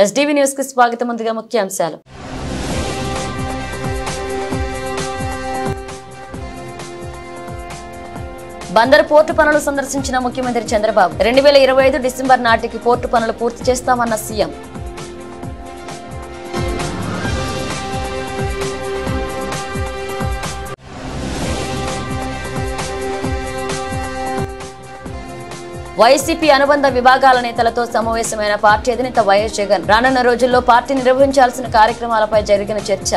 SDV news కి స్వాగతం. ముందుగా ముఖ్యాంశాలు. బందర్ పోర్టు పనులు సందర్శించిన ముఖ్యమంత్రి చంద్రబాబు. 2025 డిసెంబర్ నాటికి పోర్టు పనులు పూర్తి చేస్తామన్న సీఎం. వైసీపీ అనుబంధ విభాగాల నేతలతో సమావేశమైన పార్టీ అధినేత వైఎస్ జగన్. రానున్న రోజుల్లో పార్టీ నిర్వహించాల్సిన కార్యక్రమాలపై జరిగిన చర్చ.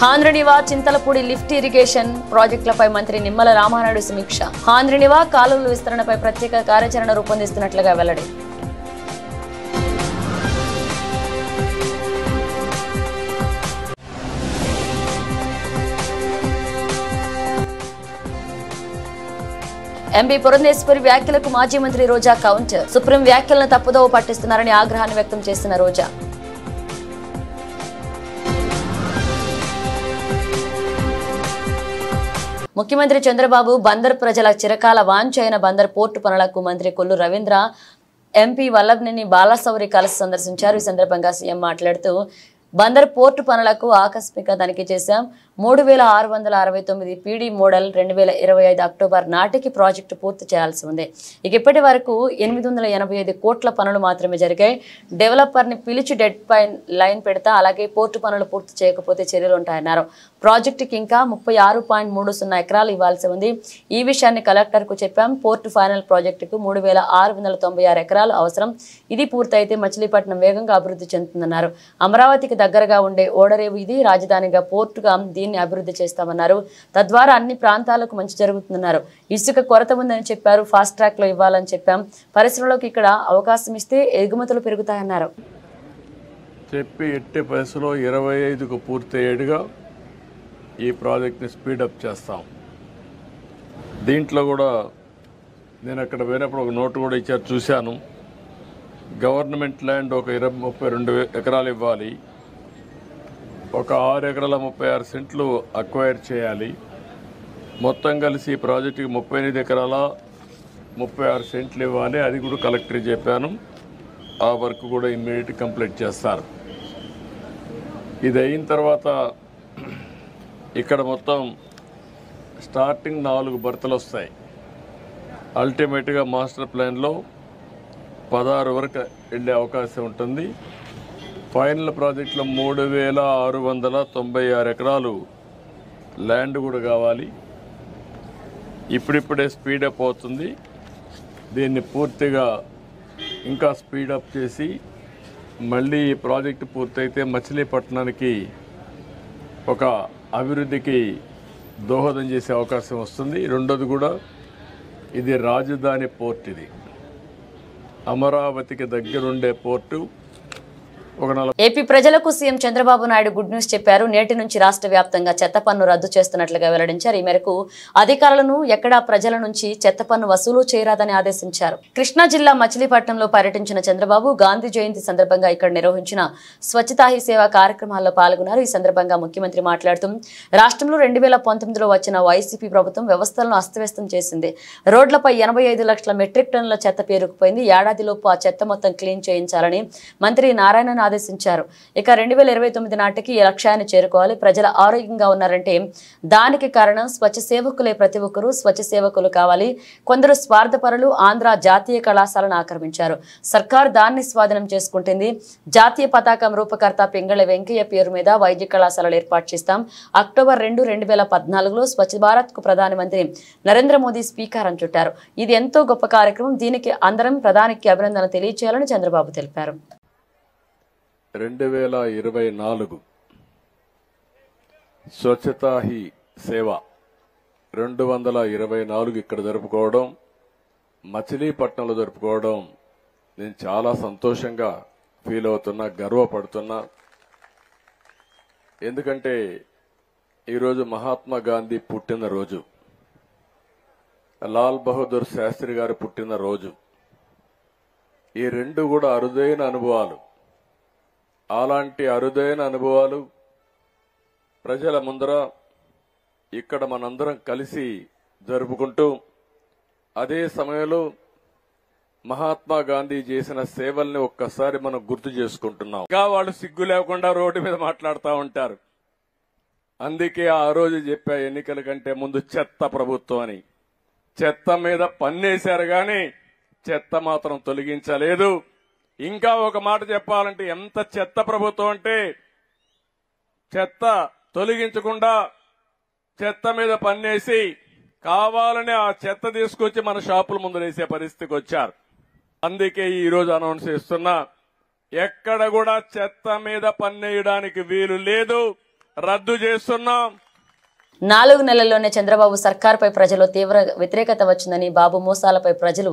హాంద్రినివా చింతలపూడి లిఫ్ట్ ఇరిగేషన్ ప్రాజెక్టులపై మంత్రి నిమ్మల రామానాయుడు సమీక్ష. హాంద్రినివా కాలువల విస్తరణపై ప్రత్యేక కార్యాచరణ రూపొందిస్తున్నట్లుగా వెల్లడి. ఎంపీ పురంధేశ్వరి వ్యాఖ్యలకు మాజీ మంత్రి రోజా కౌంటర్. సుప్రీం వ్యాఖ్యలను తప్పుదోవ పట్టిస్తున్నారని ఆగ్రహాన్ని వ్యక్తం చేసిన రోజా. ముఖ్యమంత్రి చంద్రబాబు బందర్ ప్రజల చిరకాల వాంఛ అయిన బందర్ పోర్టు పనులకు మంత్రి కొల్లు రవీంద్ర, ఎంపీ వల్లభనేని బాలశౌరి కలిసి సందర్శించారు. ఈ సందర్భంగా సీఎం మాట్లాడుతూ బందర్ పోర్టు పనులకు ఆకస్మిక తనిఖీ చేశాం. 3669 పీడీ మోడల్ 2025 అక్టోబర్ నాటికి ప్రాజెక్టు పూర్తి చేయాల్సి ఉంది. ఇప్పటి వరకు 885 కోట్ల పనులు మాత్రమే జరిగాయి. డెవలపర్ ని పిలిచి డెడ్ లైన్ పెడతా, అలాగే పోర్టు పనులు పూర్తి చేయకపోతే చర్యలు ఉంటాయన్నారు. ప్రాజెక్టుకి ఇంకా 36.30 ఎకరాలు ఇవ్వాల్సి ఉంది. ఈ విషయాన్ని కలెక్టర్ కు చెప్పాం. పోర్టు ఫైనల్ ప్రాజెక్టుకు 3696 ఎకరాలు అవసరం. ఇది పూర్తయితే మచిలీపట్నం వేగంగా అభివృద్ధి చెందుతుందన్నారు. అమరావతికి దగ్గరగా ఉండే ఓడరేవు ఇది. రాజధానిగా పోర్టుగా దీన్ని అభివృద్ధి చేస్తామన్నారు. తద్వారా అన్ని ప్రాంతాలకు మంచి జరుగుతుందన్నారు. ఇసుక కొరత ఉందని చెప్పారు. ఫాస్ట్ ట్రాక్ లో ఇవ్వాలని చెప్పాం. పరిశ్రమలకు ఇక్కడ అవకాశం ఇస్తే ఎగుమతులు పెరుగుతాయన్నారు. చెప్పి ఎట్టి పరిస్థితుల్లో 25కు పూర్తయ్యేడుగా ఈ ప్రాజెక్ట్ని స్పీడప్ చేస్తాం. దీంట్లో కూడా నేను అక్కడ పోయినప్పుడు ఒక నోటు కూడా ఇచ్చారు, చూశాను. గవర్నమెంట్ ల్యాండ్ ఒక 32 ఎకరాలు ఇవ్వాలి. ఒక 6 ఎకరాల 36 సెంట్లు అక్వైర్ చేయాలి. మొత్తం కలిసి ఈ ప్రాజెక్టుకి 38 ఎకరాల 36 సెంట్లు ఇవ్వాలి. అది కూడా కలెక్టర్ చెప్పాను. ఆ వర్క్ కూడా ఇమ్మీడియట్ కంప్లీట్ చేస్తారు. ఇది అయిన తర్వాత ఇక్కడ మొత్తం స్టార్టింగ్ 4 బర్తలు వస్తాయి. అల్టిమేట్గా మాస్టర్ ప్లాన్లో 16 వరకు వెళ్ళే అవకాశం ఉంటుంది. ఫైనల్ ప్రాజెక్టులో 3696 ఎకరాలు ల్యాండ్ కూడా కావాలి. ఇప్పుడిప్పుడే స్పీడప్ అవుతుంది. దీన్ని పూర్తిగా ఇంకా స్పీడప్ చేసి మళ్ళీ ఈ ప్రాజెక్టు పూర్తయితే మచిలీపట్నానికి ఒక అభివృద్ధికి దోహదం చేసే అవకాశం వస్తుంది. రెండోది కూడా ఇది రాజధాని పోర్ట్. ఇది అమరావతికి దగ్గరుండే పోర్టు. ఏపీ ప్రజలకు CM Chandrababu Naidu good news చెప్పారు. నేటి నుంచి రాష్ట్ర వ్యాప్తంగా చెత్త పన్ను రద్దు చేస్తున్నట్లుగా వెల్లడించారు. ఈ మేరకు అధికారులను ఎక్కడా ప్రజల నుంచి చెత్త పన్ను వసూలు చేయరాదని ఆదేశించారు. కృష్ణా జిల్లా మచిలీపట్నంలో పర్యటించిన చంద్రబాబు గాంధీ జయంతి సందర్భంగా ఇక్కడ నిర్వహించిన స్వచ్ఛతా హీ సేవ కార్యక్రమాల్లో పాల్గొన్నారు. ఈ సందర్భంగా ముఖ్యమంత్రి మాట్లాడుతూ రాష్ట్రంలో 2019లో వచ్చిన వైసీపీ ప్రభుత్వం వ్యవస్థలను అస్తవ్యస్తం చేసింది. రోడ్లపై 85 లక్షల మెట్రిక్ టన్నుల చెత్త పేరుకుపోయింది. ఏడాదిలోపు ఆ చెత్త మొత్తం క్లీన్ చేయించాలని మంత్రి నారాయణ ఆదేశించారు. ఇక 2029 నాటికి ఈ లక్ష్యాన్ని చేరుకోవాలి. ప్రజలు ఆరోగ్యంగా ఉన్నారంటే దానికి కారణం స్వచ్ఛ సేవకులే. ప్రతి ఒక్కరూ స్వచ్ఛ సేవకులు కావాలి. కొందరు స్వార్థపరులు ఆంధ్ర జాతీయ కళాశాలను ఆక్రమించారు. సర్కార్ దాన్ని స్వాధీనం చేసుకుంటుంది. జాతీయ పతాకం రూపకర్త పింగళి వెంకయ్య పేరు మీద వైద్య కళాశాలలు ఏర్పాటు చేస్తాం. అక్టోబర్ 2, 2014లో స్వచ్ఛ భారత్ కు ప్రధానమంత్రి నరేంద్ర మోదీ స్వీకారం చుట్టారు. ఇది ఎంతో గొప్ప కార్యక్రమం. దీనికి అందరం ప్రధానికి అభినందనలు తెలియజేయాలని చంద్రబాబు తెలిపారు. 2024 స్వచ్ఛతా హీ సేవ 224 ఇక్కడ జరుపుకోవడం, మచిలీపట్నంలో జరుపుకోవడం నేను చాలా సంతోషంగా ఫీల్ అవుతున్నా, గర్వపడుతున్నా. ఎందుకంటే ఈరోజు మహాత్మా గాంధీ పుట్టినరోజు, లాల్ బహదూర్ శాస్త్రి గారు పుట్టినరోజు. ఈ రెండు కూడా అరుదైన అనుభవాలు. అలాంటి అరుదైన అనుభవాలు ప్రజల ముందర ఇక్కడ మనందరం కలిసి జరుపుకుంటూ అదే సమయంలో మహాత్మా గాంధీ చేసిన సేవల్ని ఒక్కసారి మనం గుర్తు చేసుకుంటున్నాం. ఇంకా వాళ్ళు సిగ్గు లేకుండా రోడ్డు మీద మాట్లాడుతూ ఉంటారు. అందుకే ఆ రోజు చెప్పా, ఎన్నికల కంటే ముందు చెత్త ప్రభుత్వం అని. చెత్త మీద పన్నేశారు గాని చెత్త మాత్రం తొలగించలేదు. ఇంకా ఒక మాట చెప్పాలంటే ఎంత చెత్త ప్రభుత్వం అంటే చెత్త తొలగించకుండా చెత్త మీద పన్నేసి కావాలని ఆ చెత్త తీసుకొచ్చి మన షాపుల ముందు వేసే పరిస్థితికి వచ్చారు. అందుకే ఈ రోజు అనౌన్స్ చేస్తున్నా, ఎక్కడ కూడా చెత్త మీద పన్నేయడానికి వీలు లేదు, రద్దు చేస్తున్నాం. 4 నెలల్లోనే చంద్రబాబు సర్కార్పై ప్రజల్లో తీవ్ర వ్యతిరేకత వచ్చిందని, బాబు మోసాలపై ప్రజలు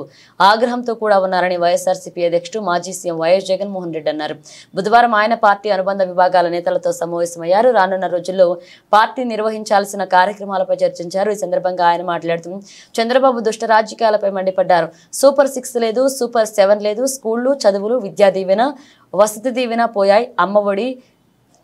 ఆగ్రహంతో కూడా ఉన్నారని వైఎస్ఆర్సీపీ అధ్యక్షుడు మాజీ సీఎం వైఎస్ జగన్మోహన్ రెడ్డి అన్నారు. బుధవారం ఆయన పార్టీ అనుబంధ విభాగాల నేతలతో సమావేశమయ్యారు. రానున్న రోజుల్లో పార్టీ నిర్వహించాల్సిన కార్యక్రమాలపై చర్చించారు. ఈ సందర్భంగా ఆయన మాట్లాడుతూ చంద్రబాబు దుష్ట రాజకీయాలపై మండిపడ్డారు. సూపర్ 6 లేదు, సూపర్ 7 లేదు, స్కూళ్లు, చదువులు, విద్యా దీవెన, వసతి దీవెన పోయాయి, అమ్మఒడి,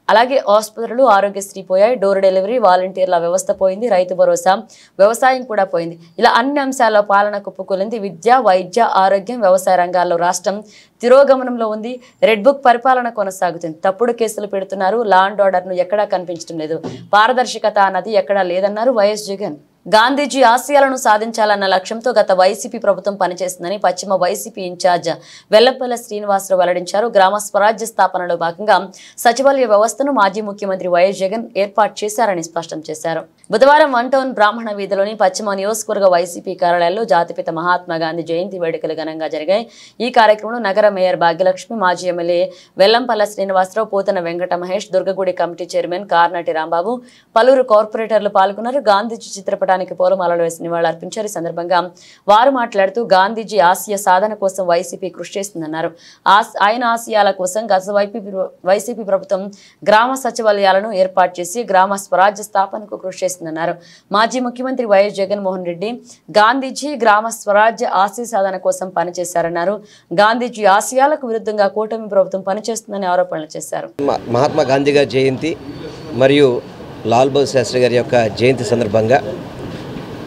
అలాగే ఆసుపత్రులు, ఆరోగ్యశ్రీ పోయాయి, డోర్ డెలివరీ, వాలంటీర్ల వ్యవస్థ పోయింది, రైతు భరోసా, వ్యవసాయం కూడా పోయింది. ఇలా అన్ని అంశాల్లో పాలన కుప్పకూలింది. విద్య, వైద్య, ఆరోగ్యం, వ్యవసాయ రంగాల్లో రాష్ట్రం తిరోగమనంలో ఉంది. రెడ్ బుక్ పరిపాలన కొనసాగుతుంది. తప్పుడు కేసులు పెడుతున్నారు. లా అండ్ ఆర్డర్ ను ఎక్కడా కనిపించడం లేదు. పారదర్శకత అన్నది ఎక్కడా లేదన్నారు వైఎస్ జగన్. గాంధీజీ ఆశయాలను సాధించాలన్న లక్ష్యంతో గత వైసీపీ ప్రభుత్వం పనిచేస్తుందని పశ్చిమ వైసీపీ ఇన్ఛార్జ్ వెల్లంపల్లి శ్రీనివాసరావు వెల్లడించారు. గ్రామ స్వరాజ్య స్థాపనలో భాగంగా సచివాలయ వ్యవస్థను మాజీ ముఖ్యమంత్రి వైఎస్ జగన్ ఏర్పాటు చేశారని స్పష్టం చేశారు. బుధవారం 1 టౌన్ బ్రాహ్మణ వీధిలోని పశ్చిమ నియోజకవర్గ వైసీపీ కార్యాలయంలో జాతిపిత మహాత్మా గాంధీ జయంతి వేడుకలు ఘనంగా జరిగాయి. ఈ కార్యక్రమంలో నగర మేయర్ భాగ్యలక్ష్మి, మాజీ MLA Vellampalli Srinivasarao, Pothana Venkata Mahesh, Durgagudi committee chairman Karnati Rambabu, పలువురు కార్పొరేటర్లు పాల్గొన్నారు. గాంధీజీ చిత్రపటానికి పూలమాలలు వేసి నివాళులర్పించారు. ఈ సందర్భంగా వారు మాట్లాడుతూ గాంధీజీ ఆశయ సాధన కోసం వైసీపీ కృషి చేస్తుందన్నారు. ఆయన ఆశయాల కోసం గత వైసీపీ ప్రభుత్వం గ్రామ సచివాలయాలను ఏర్పాటు చేసి గ్రామ స్వరాజ్య స్థాపనకు కృషి చేస్తుందన్నారు. మాజీ ముఖ్యమంత్రి వైఎస్ జగన్మోహన్ రెడ్డి గాంధీజీ గ్రామ స్వరాజ్య ఆశయ సాధన కోసం పనిచేశారన్నారు. గాంధీజీ ఆశయాలకు విరుద్ధంగా కూటమి ప్రభుత్వం పనిచేస్తుందని ఆరోపణలు చేశారు. మహాత్మా గాంధీ గారి జయంతి మరియు లాల్ బహదూర్ శాస్త్రి గారి యొక్క జయంతి సందర్భంగా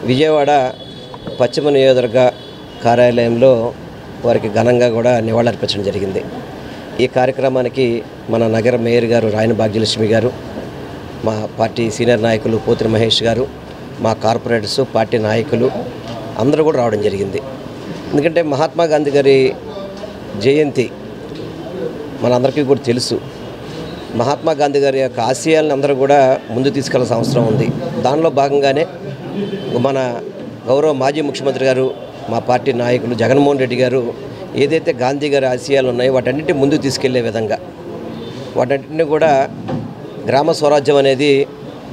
విజయవాడ పశ్చిమ నియోజకవర్గ కార్యాలయంలో వారికి ఘనంగా కూడా నివాళులర్పించడం జరిగింది. ఈ కార్యక్రమానికి మన నగర మేయర్ గారు రాయన భాగ్యలక్ష్మి గారు, మా పార్టీ సీనియర్ నాయకులు పోతిన మహేష్ గారు, మా కార్పొరేటర్స్, పార్టీ నాయకులు అందరూ కూడా రావడం జరిగింది. ఎందుకంటే మహాత్మా గాంధీ గారి జయంతి మనందరికీ కూడా తెలుసు. మహాత్మా గాంధీ గారి యొక్క ఆశయాలను అందరూ కూడా ముందు తీసుకెళ్లాల్సిన అవసరం ఉంది. దానిలో భాగంగానే మన గౌరవ మాజీ ముఖ్యమంత్రి గారు, మా పార్టీ నాయకులు జగన్మోహన్ రెడ్డి గారు ఏదైతే గాంధీ గారి ఆశయాలు ఉన్నాయో వాటన్నింటినీ ముందుకు తీసుకెళ్లే విధంగా వాటన్నింటినీ కూడా గ్రామ స్వరాజ్యం అనేది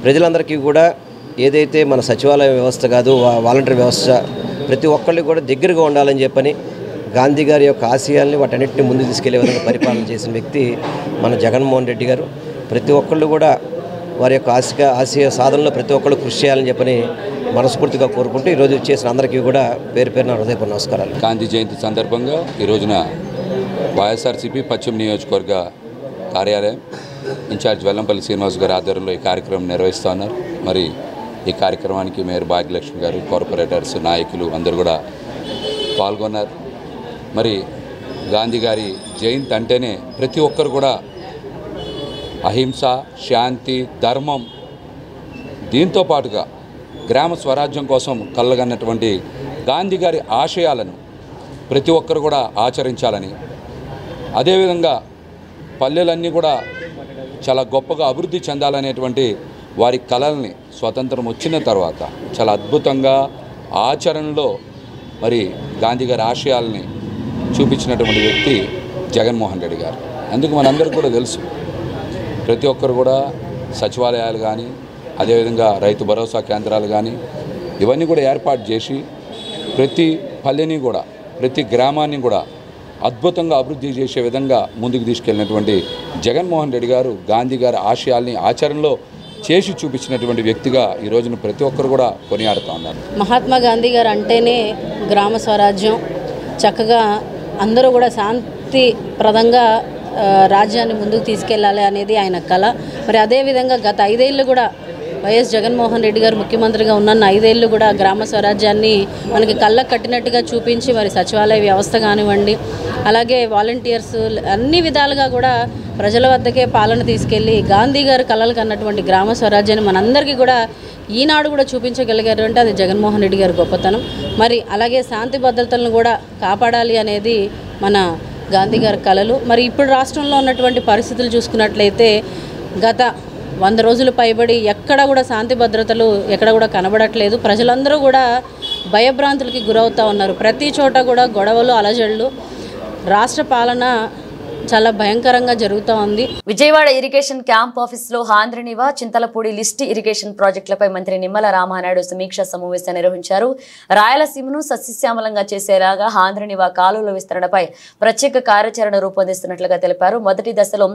ప్రజలందరికీ కూడా ఏదైతే మన సచివాలయ వ్యవస్థ కాదు, వాలంటీర్ వ్యవస్థ ప్రతి ఒక్కరికి కూడా దగ్గరగా ఉండాలని చెప్పని గాంధీ గారి యొక్క ఆశయాల్ని వాటన్నింటినీ ముందుకు తీసుకెళ్లే విధంగా పరిపాలన చేసిన వ్యక్తి మన జగన్మోహన్ రెడ్డి గారు. ప్రతి ఒక్కళ్ళు కూడా వారి యొక్క ఆశయ సాధనలో ప్రతి ఒక్కళ్ళు కృషి చేయాలని చెప్పని మనస్ఫూర్తిగా కోరుకుంటూ ఈరోజు చేసిన అందరికీ కూడా పేరు పేరున హృదయపూర్వక నమస్కారాలు. గాంధీ జయంతి సందర్భంగా ఈ రోజున వైఎస్ఆర్సీపీ పశ్చిమ నియోజకవర్గ కార్యాలయం ఇన్ఛార్జ్ వెల్లంపల్లి శ్రీనివాస్ గారి ఆధ్వర్యంలో ఈ కార్యక్రమం నిర్వహిస్తూ ఉన్నారు. మరి ఈ కార్యక్రమానికి మేయర్ భాగ్యలక్ష్మి గారు, కార్పొరేటర్స్, నాయకులు అందరూ కూడా పాల్గొన్నారు. మరి గాంధీ గారి జయంతి అంటేనే ప్రతి ఒక్కరు కూడా అహింస, శాంతి, ధర్మం, దీంతో పాటుగా గ్రామ స్వరాజ్యం కోసం కలగన్నటువంటి గాంధీ గారి ఆశయాలను ప్రతి ఒక్కరు కూడా ఆచరించాలని, అదేవిధంగా పల్లెలన్నీ కూడా చాలా గొప్పగా అభివృద్ధి చెందాలనేటువంటి వారి కలల్ని స్వతంత్రం వచ్చిన తర్వాత చాలా అద్భుతంగా ఆచరణలో మరి గాంధీ గారి ఆశయాల్ని చూపించినటువంటి వ్యక్తి జగన్మోహన్ రెడ్డి గారు. అందుకు మనందరికీ కూడా తెలుసు, ప్రతి ఒక్కరు కూడా సచివాలయాలు కానీ, అదేవిధంగా రైతు భరోసా కేంద్రాలు కానీ ఇవన్నీ కూడా ఏర్పాటు చేసి ప్రతి పల్లెని కూడా, ప్రతి గ్రామాన్ని కూడా అద్భుతంగా అభివృద్ధి చేసే విధంగా ముందుకు తీసుకెళ్ళినటువంటి జగన్మోహన్ రెడ్డి గారు గాంధీ గారి ఆశయాల్ని ఆచరణలో చేసి చూపించినటువంటి వ్యక్తిగా ఈ రోజున ప్రతి ఒక్కరు కూడా కొనియాడుతూ ఉన్నారు. మహాత్మా గాంధీ గారు అంటేనే గ్రామ స్వరాజ్యం, చక్కగా అందరూ కూడా శాంతిప్రదంగా రాజ్యాన్ని ముందుకు తీసుకెళ్ళాలి అనేది ఆయన కళ. మరి అదేవిధంగా గత 5 ఏళ్ళు కూడా వైఎస్ జగన్మోహన్ రెడ్డి గారు ముఖ్యమంత్రిగా ఉన్న 5 ఏళ్ళు కూడా గ్రామ స్వరాజ్యాన్ని మనకి కళ్ళకు కట్టినట్టుగా చూపించి మరి సచివాలయ వ్యవస్థ కానివ్వండి, అలాగే వాలంటీర్స్ అన్ని విధాలుగా కూడా ప్రజల వద్దకే పాలన తీసుకెళ్ళి గాంధీ గారు కలలు కన్నటువంటి గ్రామ స్వరాజ్యాన్ని మనందరికీ కూడా ఈనాడు కూడా చూపించగలిగారు అంటే అది జగన్మోహన్ రెడ్డి గారి గొప్పతనం. మరి అలాగే శాంతి భద్రతలను కూడా కాపాడాలి అనేది మన గాంధీ గారి కలలు. మరి ఇప్పుడు రాష్ట్రంలో ఉన్నటువంటి పరిస్థితులు చూసుకున్నట్లయితే గత 100 రోజులు పైబడి ఎక్కడ కూడా శాంతి భద్రతలు ఎక్కడ కూడా కనబడట్లేదు. ప్రజలందరూ కూడా భయభ్రాంతులకి గురవుతూ ఉన్నారు. ప్రతి చోట కూడా గొడవలు, అలజడులు, రాష్ట్ర పాలన చాలా భయంకరంగా జరుగుతూ ఉంది. విజయవాడ ఇరిగేషన్ క్యాంప్ ఆఫీసులో ఆంధ్రనివా, చింతలపూడి లిస్ట్ ఇరిగేషన్ ప్రాజెక్టులపై మంత్రి నిమ్మల రామానాయుడు సమీక్షా సమావేశం నిర్వహించారు. రాయలసీమను సస్యశ్యామలంగా చేసేలాగా ఆంధ్రనివా కాలువల విస్తరణపై ప్రత్యేక కార్యాచరణ రూపొందిస్తున్నట్లుగా తెలిపారు. మొదటి దశలో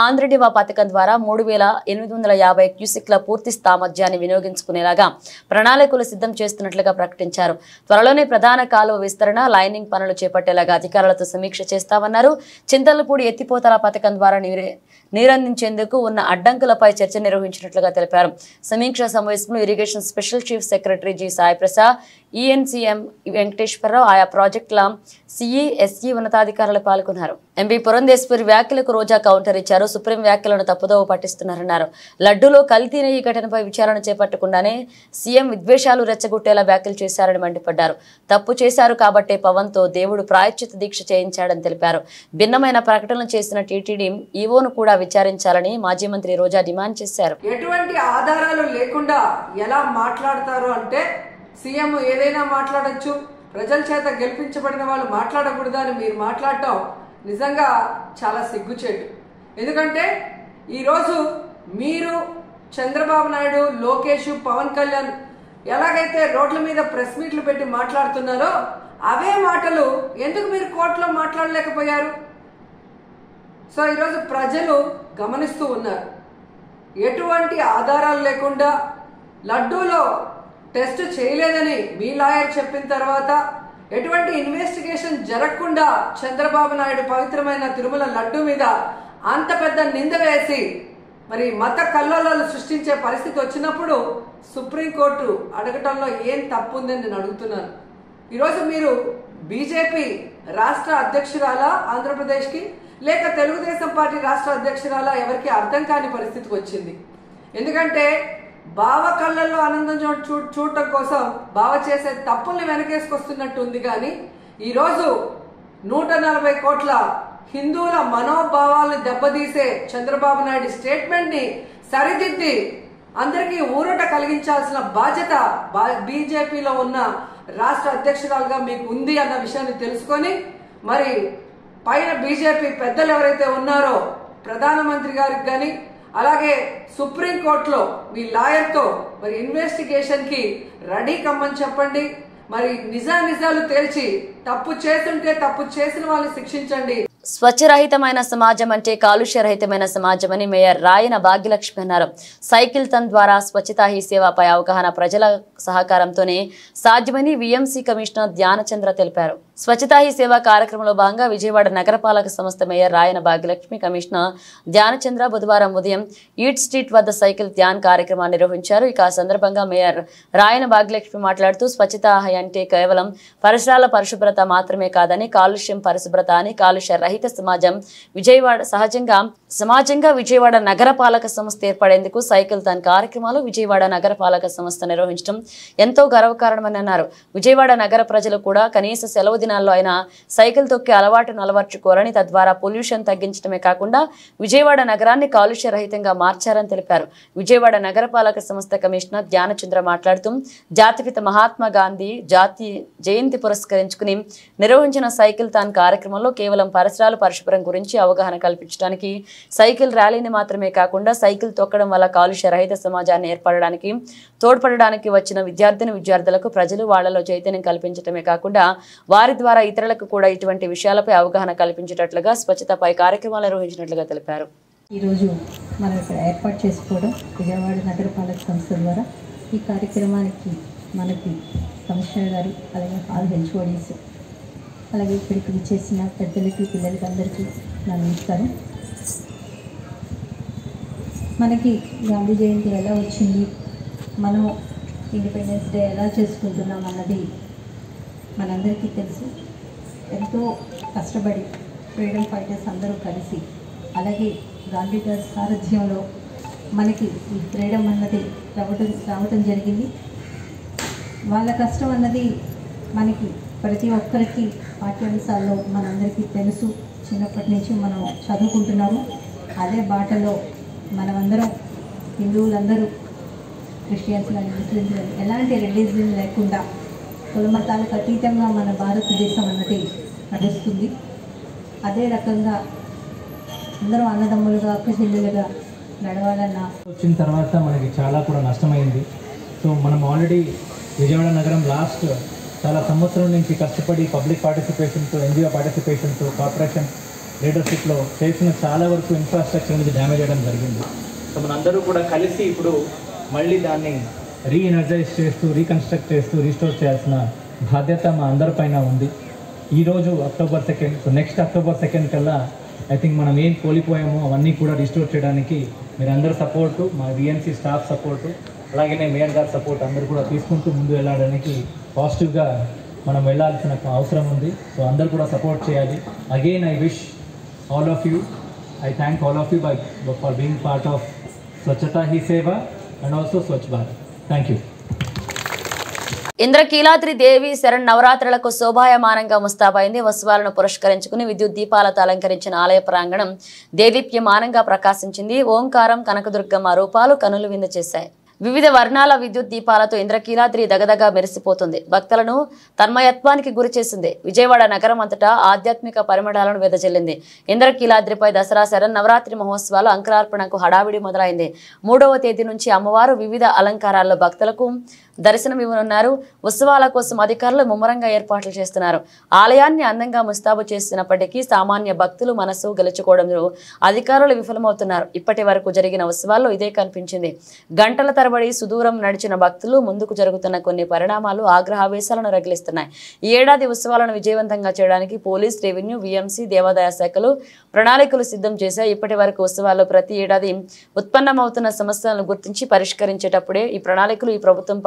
ఆంధ్రనివా పథకం ద్వారా 3850 క్యూసెక్ల పూర్తి సామర్థ్యాన్ని వినియోగించుకునేలాగా ప్రణాళికలు సిద్ధం చేస్తున్నట్లుగా ప్రకటించారు. త్వరలోనే ప్రధాన కాలువ విస్తరణ, లైనింగ్ పనులు చేపట్టేలాగా అధికారులతో సమీక్ష చేస్తామన్నారు. చింతలపూడి ఎత్తిపోతల పథకం ద్వారా నీరందించేందుకు ఉన్న అడ్డంకులపై చర్చ నిర్వహించినట్లుగా తెలిపారు. సమీక్షా సమావేశంలో irrigation special chief secretary G Sai Prasad, ENC M Venkateswararao, ఆయా ప్రాజెక్టుల సిఈ, ఎస్ఈ ఉన్నతాధికారులు పాల్గొన్నారు. ఎంపీ పురంధేశ్వరి వ్యాఖ్యలకు రోజా కౌంటర్ ఇచ్చారు. సుప్రీం వ్యాఖ్యలను తప్పుదోవ పట్టిస్తున్నారన్నారు. లడ్డూలో కల్తీన ఈ ఘటనపై విచారణ చేపట్టకుండానే సీఎం విద్వేషాలు రెచ్చగొట్టేలా వ్యాఖ్యలు చేశారని మండిపడ్డారు. తప్పు చేశారు కాబట్టే పవన్ తో దేవుడు ప్రాయశ్చిత్త దీక్ష చేయించాడని తెలిపారు. భిన్నమైన ప్రకటనలు చేసిన టీటీడీ ఈవోను కూడా విచారించాలని మాజీ మంత్రి రోజా డిమాండ్ చేశారు. ఎటువంటి ఆధారాలు లేకుండా ఎలా మాట్లాడతారు అంటే సీఎం ఏదైనా మాట్లాడొచ్చు, ప్రజల చేత గెలిపించబడిన వాళ్ళు మాట్లాడకూడదు అని మీరు మాట్లాడటం నిజంగా చాలా సిగ్గుచేటు. ఎందుకంటే ఈరోజు మీరు చంద్రబాబు నాయుడు, లోకేష్, పవన్ కళ్యాణ్ ఎలాగైతే రోడ్ల మీద ప్రెస్ మీట్లు పెట్టి మాట్లాడుతున్నారో అవే మాటలు ఎందుకు మీరు కోర్టులో మాట్లాడలేకపోయారు? సో ఈరోజు ప్రజలు గమనిస్తూ ఉన్నారు. ఎటువంటి ఆధారాలు లేకుండా లడ్డూలో టెస్ట్ చేయలేదని మీ లాయర్ చెప్పిన తర్వాత, ఎటువంటి ఇన్వెస్టిగేషన్ జరగకుండా చంద్రబాబు నాయుడు పవిత్రమైన తిరుమల లడ్డూ మీద అంత పెద్ద నింద వేసి మరి మత కల్లోలాలు సృష్టించే పరిస్థితి వచ్చినప్పుడు సుప్రీంకోర్టు అడగటంలో ఏం తప్పు ఉందని నేను అడుగుతున్నాను. ఈరోజు మీరు బీజేపీ రాష్ట్ర అధ్యక్షురాలా ఆంధ్రప్రదేశ్కి, లేక తెలుగుదేశం పార్టీ రాష్ట్ర అధ్యక్షురాలా, ఎవరికి అర్థం కాని పరిస్థితికి వచ్చింది. ఎందుకంటే బావ కళ్ళల్లో ఆనందం చూడటం కోసం బావ చేసే తప్పుల్ని వెనకేసుకొస్తున్నట్టు ఉంది. కానీ ఈరోజు 140 కోట్ల హిందువుల మనోభావాలను దెబ్బతీసే చంద్రబాబు నాయుడు స్టేట్మెంట్ ని సరిదిద్ది అందరికీ ఊరట కలిగించాల్సిన బాధ్యత బీజేపీలో ఉన్న రాష్ట్ర అధ్యక్షురాలుగా మీకు ఉంది అన్న విషయాన్ని తెలుసుకొని, మరి పైన బీజేపీ పెద్దలు ఎవరైతే ఉన్నారో ప్రధానమంత్రి గారికి కానీ, అలాగే సుప్రీంకోర్టులో మీ లాయర్తో మరి ఇన్వెస్టిగేషన్ కి రెడీ కమ్మని చెప్పండి. మరి నిజాలు తేల్చి తప్పు చేస్తుంటే తప్పు చేసిన వాళ్ళని శిక్షించండి. స్వచ్ఛరహితమైన సమాజం అంటే కాలుష్యరహితమైన సమాజమని మేయర్ రాయన భాగ్యలక్ష్మి అన్నారు. సైకిల్ తన్ ద్వారా స్వచ్ఛతా హీ సేవపై అవగాహన ప్రజల సహకారంతోనే సాధ్యమని విఎంసీ కమిషనర్ ధ్యానచంద్ర తెలిపారు. స్వచ్ఛతా హీ సేవ కార్యక్రమంలో భాగంగా విజయవాడ నగరపాలక సంస్థ మేయర్ రాయన భాగ్యలక్ష్మి, కమిషనర్ ధ్యానచంద్ర బుధవారం ఉదయం ఈట్ స్ట్రీట్ వద్ద సైకిల్ ధ్యాన్ కార్యక్రమాన్ని నిర్వహించారు. ఇక ఆ సందర్భంగా మేయర్ రాయన భాగ్యలక్ష్మి మాట్లాడుతూ స్వచ్ఛతా హీ అంటే కేవలం పరిసరాల పరిశుభ్రత మాత్రమే కాదని, కాలుష్యం పరిశుభ్రత అని, కాలుష్య రహిత సమాజం సమాజంగా విజయవాడ నగరపాలక సంస్థ ఏర్పడేందుకు సైకిల్ తన్ కార్యక్రమాలు విజయవాడ నగరపాలక సంస్థ నిర్వహించడం ఎంతో గర్వకారణమని అన్నారు. విజయవాడ నగర ప్రజలు కూడా కనీస సెలవు దినాల్లో అయినా సైకిల్ తొక్కే అలవాటును అలవర్చుకోరని, తద్వారా పొల్యూషన్ తగ్గించడమే కాకుండా విజయవాడ నగరాన్ని కాలుష్య రహితంగా మార్చారని తెలిపారు. విజయవాడ నగరపాలక సంస్థ కమిషనర్ ధ్యానచంద్ర మాట్లాడుతూ జాతిపిత మహాత్మా గాంధీ జయంతి పురస్కరించుకుని నిర్వహించిన సైకిల్ తాన్ కార్యక్రమంలో కేవలం పరిసరాలు పరిశుభ్రం గురించి అవగాహన కల్పించడానికి సైకిల్ ర్యాలీని మాత్రమే కాకుండా సైకిల్ తొక్కడం వల్ల కాలుష్య రహిత సమాజాన్ని ఏర్పడడానికి తోడ్పడడానికి వచ్చిన విద్యార్థులకు ప్రజలు వాళ్లలో చైతన్యం కల్పించడమే కాకుండా వారి ద్వారా ఇతరులకు కూడా ఇటువంటి విషయాలపై అవగాహన కల్పించేటట్లుగా స్వచ్ఛతపై కార్యక్రమాలు నిర్వహించినట్లుగా తెలిపారు. ఈరోజు మనం ఇక్కడ ఏర్పాటు చేసుకోవడం విజయవాడ నగరపాలక సంస్థ ద్వారా ఈ కార్యక్రమానికి మనకి కమిషనర్ గారు, అలాగే ఆల్ హెచ్ఓడీస్, అలాగే ఇక్కడికి విచ్చేసిన పెద్దలకి, పిల్లలకి అందరికీ నా నమస్కారం. మనకి గాంధీ జయంతి ఎలా వచ్చింది మనం ఇండిపెండెన్స్ డే ఎలా చేసుకుంటున్నాం అన్నది మనందరికీ తెలుసు. ఎంతో కష్టపడి ఫ్రీడమ్ ఫైటర్స్ అందరూ కలిసి, అలాగే గాంధీ గారి సారథ్యంలో మనకి ఈ ఫ్రీడమ్ అన్నది రావటం జరిగింది. వాళ్ళ కష్టం అన్నది మనకి ప్రతి ఒక్కరికి పాఠ్యాంశాల్లో మనందరికీ తెలుసు. చిన్నప్పటి నుంచి మనం చదువుకుంటున్నాము. అదే బాటలో మనమందరం హిందువులందరూ, క్రిస్టియన్స్ కానీ ముస్లిమ్స్ కానీ ఎలాంటి రిలీజియన్ లేకుండా కుల మతాలకు అతీతంగా మన భారతదేశం అన్నది నడుస్తుంది. అదే రకంగా అందరూ అన్నదమ్ములుగా, అక్క చెల్లెలుగా నడవాలన్న వచ్చిన తర్వాత మనకి చాలా కూడా నష్టమైంది. సో మనం ఆల్రెడీ విజయవాడ నగరం లాస్ట్ చాలా సంవత్సరం నుంచి కష్టపడి పబ్లిక్ పార్టిసిపేషన్తో, ఎన్జిఓ పార్టిసిపేషన్తో, కార్పొరేషన్ లీడర్షిప్లో చేసిన చాలా వరకు ఇన్ఫ్రాస్ట్రక్చర్ అనేది డ్యామేజ్ అవ్వడం జరిగింది. సో మనందరూ కూడా కలిసి ఇప్పుడు మళ్ళీ దాన్ని రీఎనర్జైజ్ చేస్తూ, రీకన్స్ట్రక్ట్ చేస్తూ, రీస్టోర్ చేయాల్సిన బాధ్యత మా అందరిపైన ఉంది. ఈరోజు October 2, సో నెక్స్ట్ October 2 కల్లా ఐ థింక్ మనం ఏం కోల్పోయామో అవన్నీ కూడా రిస్టోర్ చేయడానికి మీరందరూ సపోర్టు, మా విఎన్సీ స్టాఫ్ సపోర్టు, అలాగే మేయర్ గారి సపోర్ట్ అందరూ కూడా తీసుకుంటూ ముందు వెళ్ళడానికి పాజిటివ్గా మనం వెళ్ళాల్సిన అవసరం ఉంది. సో అందరూ కూడా సపోర్ట్ చేయాలి. Again I wish all of you, I thank all of you for being part of Swachhata Hi Seva and also Swachh Bharat. Thank you. Indrakeeladri దేవి శరణ్ నవరాత్రులకు శోభాయమానంగా ముస్తాబైంది. ఉత్సవాలను పురస్కరించుకుని విద్యుత్ దీపాలతో అలంకరించిన ఆలయ ప్రాంగణం దేదీప్యమానంగా ప్రకాశించింది. ఓంకారం, కనకదుర్గమ్మ రూపాలు కనులు విందు చేశాయి. వివిధ వర్ణాల విద్యుత్ దీపాలతో ఇంద్రకీలాద్రి దగదగా మెరిసిపోతుంది. భక్తులను తన్మయత్వానికి గురి చేసింది. విజయవాడ నగరం అంతటా ఆధ్యాత్మిక పరిమళాలను వెదజల్లింది. ఇంద్రకీలాద్రిపై దసరా శరణ్ నవరాత్రి మహోత్సవాలు అంకురార్పణకు హడావిడి మొదలైంది. 3వ తేదీ నుంచి అమ్మవారు వివిధ అలంకారాల్లో భక్తులకు దర్శనమివ్వనున్నారు. ఉత్సవాల కోసం అధికారులు ముమ్మరంగా ఏర్పాట్లు చేస్తున్నారు. ఆలయాన్ని అందంగా ముస్తాబు చేస్తున్నప్పటికీ సామాన్య భక్తులు మనసు గెలుచుకోవడంలో అధికారులు విఫలమవుతున్నారు. ఇప్పటి వరకు జరిగిన ఉత్సవాల్లో ఇదే కనిపించింది. గంటల తరబడి సుదూరం నడిచిన భక్తులు ముందుకు జరుగుతున్న కొన్ని పరిణామాలు ఆగ్రహావేశాలను రగిలిస్తున్నాయి. ఈ ఏడాది ఉత్సవాలను విజయవంతంగా చేయడానికి పోలీస్, రెవెన్యూ, విఎంసీ, దేవాదాయ శాఖలు ప్రణాళికలు సిద్ధం చేశాయి. ఇప్పటి వరకు ఉత్సవాల్లో ప్రతి ఏడాది ఉత్పన్నమవుతున్న సమస్యలను గుర్తించి పరిష్కరించేటప్పుడే ఈ ప్రణాళికలు ఈ ప్రభుత్వం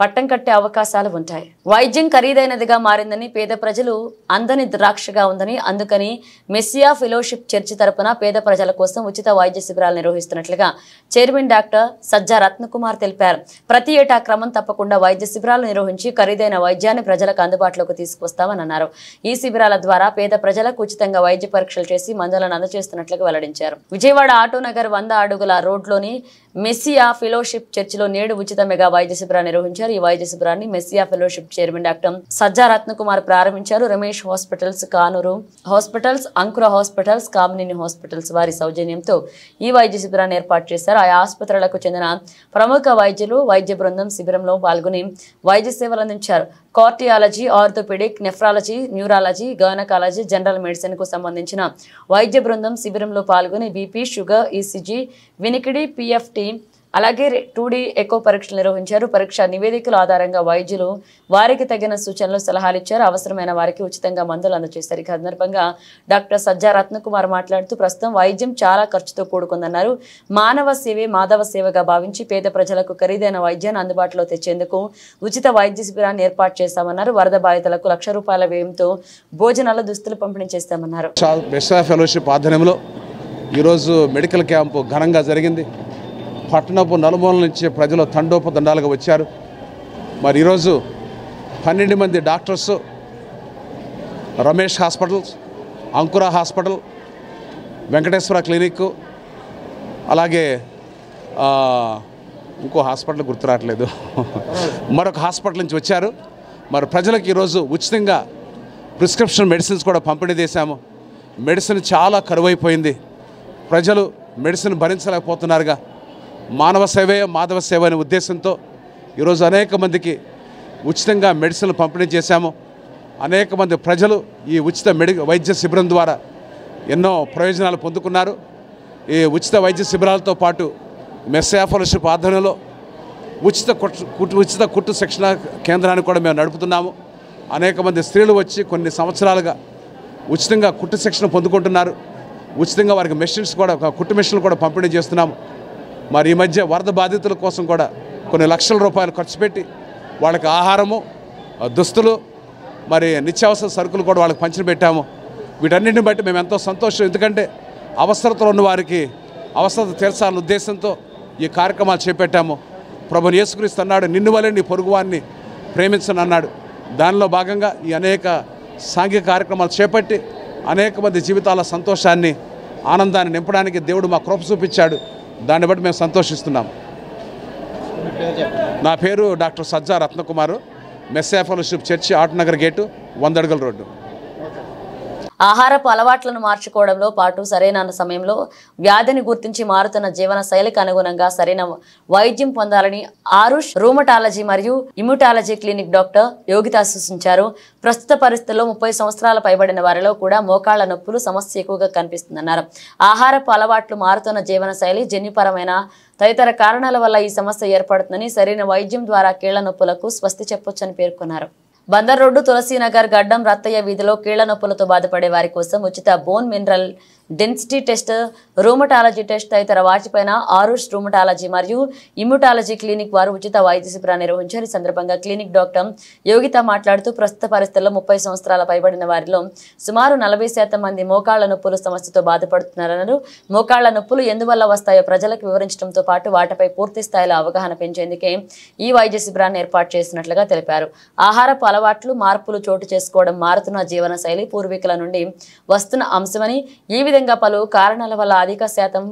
పట్టం కట్టే అవకాశాలు ఉంటాయి. వైద్యం ఖరీదైనదిగా మారిందని, పేద ప్రజలు అందని ద్రాక్షగా ఉందని, అందుకని మెస్సియా ఫెలోషిప్ చర్చి తరపున పేద ప్రజల కోసం ఉచిత వైద్య శిబిరాలు నిర్వహిస్తున్నట్లుగా చైర్మన్ డాక్టర్ సజ్జా రత్నకుమార్ తెలిపారు. ప్రతి ఏటా క్రమం తప్పకుండా వైద్య శిబిరాలు నిర్వహించి ఖరీదైన వైద్యాన్ని ప్రజలకు అందుబాటులోకి తీసుకొస్తామని అన్నారు. ఈ శిబిరాల ద్వారా పేద ప్రజలకు ఉచితంగా వైద్య పరీక్షలు చేసి మందులను అందజేస్తున్నట్లుగా వెల్లడించారు. విజయవాడ ఆటోనగర్ 100 అడుగుల రోడ్లోని మెస్సియా ఫెలోషిప్ చర్చిలో నేడు ఉచిత మెగా వైద్య శిబిరాన్ని నిర్వహించారు. ఈ వైద్య శిబిరాన్ని మెస్సియా ఫెలోషిప్ చైర్మన్ డాక్టర్ సజ్జా రత్నకుమార్ ప్రారంభించారు. రమేష్ హాస్పిటల్స్, కానూరు హాస్పిటల్స్, అంకుర హాస్పిటల్స్, కామినేని హాస్పిటల్స్ వారి సౌజన్యంతో ఈ వైద్య శిబిరాన్ని ఏర్పాటు చేశారు. ఆయా ఆసుపత్రులకు చెందిన ప్రముఖ వైద్యులు, వైద్య బృందం శిబిరంలో పాల్గొని వైద్య సేవలు అందించారు. Cardiology, orthopaedic, nephrology, neurology, gynaecology, general medicine కు సంబంధించిన వైద్య బృందం శిబిరంలో పాల్గొని బీపీ, షుగర్, ఈసీజీ, వినికిడి, పిఎఫ్టీ, అలాగే 2D ఎకో పరీక్షలు నిర్వహించారు. పరీక్ష నివేదికల ఆధారంగా వైద్యులు వారికి తగిన సూచనలు, సలహాలు ఇచ్చారు. అవసరమైన వారికి ఉచితంగా మందులు అందజేశారు. ఈ సందర్భంగా డాక్టర్ సజ్జా రత్నకుమార్ మాట్లాడుతూ ప్రస్తుతం వైద్యం చాలా ఖర్చుతో కూడుకుందన్నారు. మానవ సేవే మాధవ సేవగా భావించి పేద ప్రజలకు ఖరీదైన వైద్యాన్ని అందుబాటులో తెచ్చేందుకు ఉచిత వైద్య శిబిరాన్ని ఏర్పాటు చేశామన్నారు. వరద బాధితులకు ₹1,00,000 వ్యయంతో భోజనాల దుస్తులు పంపిణీ చేస్తామన్నారు. మెస్సియా ఫెలోషిప్ ఆధ్వర్యంలో ఈరోజు మెడికల్ క్యాంపు ఘనంగా జరిగింది. పట్టణపు నలుమూలల నుంచి ప్రజలు తండోపతండాలుగా వచ్చారు. మరి ఈరోజు 12 మంది డాక్టర్స్, రమేష్ హాస్పిటల్స్, అంకుర హాస్పిటల్, వెంకటేశ్వర క్లినిక్, అలాగే ఇంకో హాస్పిటల్ గుర్తురావట్లేదు, మరొక హాస్పిటల్ నుంచి వచ్చారు. మరి ప్రజలకు ఈరోజు ఉచితంగా ప్రిస్క్రిప్షన్ మెడిసిన్స్ కూడా పంపిణీ చేశాము. మెడిసిన్ చాలా కరువైపోయింది. ప్రజలు మెడిసిన్ భరించలేకపోతున్నారుగా. మానవ సేవే మాధవ సేవ అనే ఉద్దేశంతో ఈరోజు అనేక మందికి ఉచితంగా మెడిసిన్లు పంపిణీ చేశాము. అనేక మంది ప్రజలు ఈ ఉచిత వైద్య శిబిరం ద్వారా ఎన్నో ప్రయోజనాలు పొందుకున్నారు. ఈ ఉచిత వైద్య శిబిరాలతో పాటు మెస్సియా ఫెలోషిప్ ఆధ్వర్యంలో ఉచిత కుట్టు శిక్షణ కేంద్రాన్ని కూడా మేము నడుపుతున్నాము. అనేక మంది స్త్రీలు వచ్చి కొన్ని సంవత్సరాలుగా ఉచితంగా కుట్టు శిక్షణ పొందుకుంటున్నారు. ఉచితంగా వారికి మెషిన్స్ కూడా, కుట్టు మెషిన్లు కూడా పంపిణీ చేస్తున్నాము. మరి ఈ మధ్య వరద బాధితుల కోసం కూడా కొన్ని లక్షల రూపాయలు ఖర్చు పెట్టి వాళ్ళకి ఆహారము, దుస్తులు, మరి నిత్యావసర సరుకులు కూడా వాళ్ళకి పంచిపెట్టాము. వీటన్నిటిని బట్టి మేము ఎంతో సంతోషం. ఎందుకంటే అవసరతలో ఉన్న వారికి అవసరత తీర్చాలనే ఉద్దేశంతో ఈ కార్యక్రమాలు చేపట్టాము. ప్రభువు యేసుక్రీస్తు అన్నాడు, నిన్ను వలె నీ పొరుగువాన్ని ప్రేమించను అన్నాడు. దానిలో భాగంగా ఈ అనేక సాంఘిక కార్యక్రమాలు చేపట్టి అనేక మంది జీవితాల సంతోషాన్ని, ఆనందాన్ని నింపడానికి దేవుడు మా కృప చూపించాడు. దాన్ని బట్టి మేము సంతోషిస్తున్నాం. నా పేరు డాక్టర్ సజ్జా రత్నకుమారు, మెస్సా ఫెలోషిప్ చర్చి, ఆటనగర్ గేటు, 100 అడుగుల రోడ్డు. ఆహారపు అలవాట్లను మార్చుకోవడంలో పాటు సరైన సమయంలో వ్యాధిని గుర్తించి మారుతున్న జీవన శైలికి అనుగుణంగా సరైన వైద్యం పొందాలని ఆరుష్ రూమటాలజీ మరియు ఇమ్యూటాలజీ క్లినిక్ డాక్టర్ యోగిత సూచించారు. ప్రస్తుత పరిస్థితుల్లో 30 సంవత్సరాల పైబడిన వారిలో కూడా మోకాళ్ల నొప్పులు సమస్య ఎక్కువగా కనిపిస్తుందన్నారు. ఆహారపు అలవాట్లు, మారుతున్న జీవన శైలి, జన్యుపరమైన తదితర కారణాల వల్ల ఈ సమస్య ఏర్పడుతుందని, సరైన వైద్యం ద్వారా కీళ్ల నొప్పులకు స్వస్తి చెప్పొచ్చని పేర్కొన్నారు. బందర్ రోడ్డు, తులసీనగర్, గడ్డం రత్తయ్య వీధిలో కీళ్ల నొప్పులతో బాధపడే వారి కోసం ఉచిత bone mineral density test, rheumatology test తదితర వాటిపైన ఆరుష్ రూమటాలజీ మరియు ఇమ్యూటాలజీ క్లినిక్ వారు ఉచిత వైద్య శిబిరాన్ని నిర్వహించారు. ఈ సందర్భంగా క్లినిక్ డాక్టర్ యోగిత మాట్లాడుతూ ప్రస్తుత పరిస్థితుల్లో 30 సంవత్సరాల పైబడిన వారిలో సుమారు 40% మంది మోకాళ్ల నొప్పుల సమస్యతో బాధపడుతున్నారన్నారు. మోకాళ్ల నొప్పులు ఎందువల్ల వస్తాయో ప్రజలకు వివరించడంతో పాటు వాటిపై పూర్తి స్థాయిలో అవగాహన పెంచేందుకే ఈ వైద్య శిబిరాన్ని ఏర్పాటు చేసినట్లుగా తెలిపారు. ఆహారపు అలవాట్లు మార్పులు చోటు చేసుకోవడం మారుతున్న జీవన శైలి పూర్వీకుల నుండి వస్తున్న అంశమని, ఈ విధంగా పలు కారణాల వల్ల అధిక శాతం